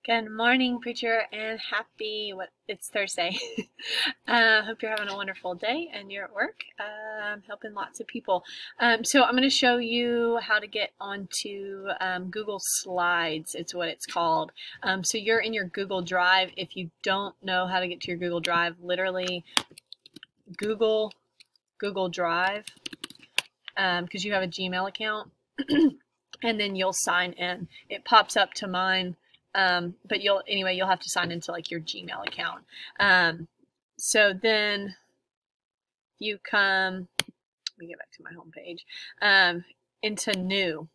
Good morning, preacher, and it's Thursday. Hope you're having a wonderful day and you're at work, helping lots of people. So I'm going to show you how to get onto Google Slides. It's what it's called. So you're in your Google Drive. If you don't know how to get to your Google Drive, literally Google Drive, because you have a Gmail account, and then you'll sign in. It pops up to mine. But you'll have to sign into like your Gmail account. So then you come, let me get back to my home page, into new.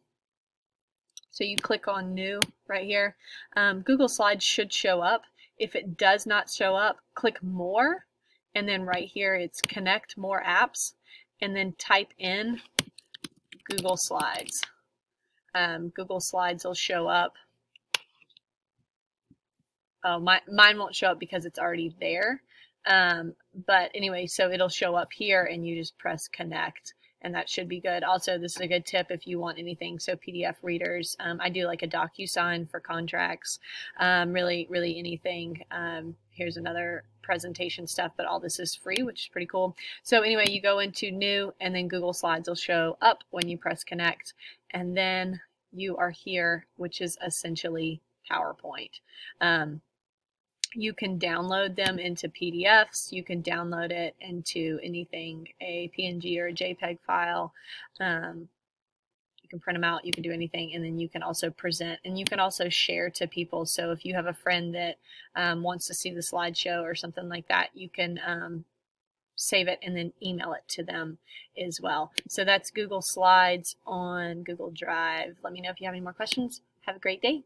So you click on new right here. Google Slides should show up. If it does not show up, click more, and then right here it's connect more apps, and then type in Google Slides. Google Slides will show up. Oh, mine won't show up because it's already there. But anyway, so it'll show up here and you just press connect, and that should be good. Also, this is a good tip if you want anything. So PDF readers, I do like a DocuSign for contracts, really anything. Here's another presentation stuff, but all this is free, which is pretty cool. So anyway, you go into new, and then Google Slides will show up when you press connect, and then you are here, which is essentially PowerPoint. You can download them into PDFs. You can download it into anything, a PNG or a JPEG file. You can print them out. You can do anything, and then you can also present, and you can also share to people. So if you have a friend that wants to see the slideshow or something like that, you can save it and then email it to them as well. So that's Google Slides on Google Drive. Let me know if you have any more questions. Have a great day.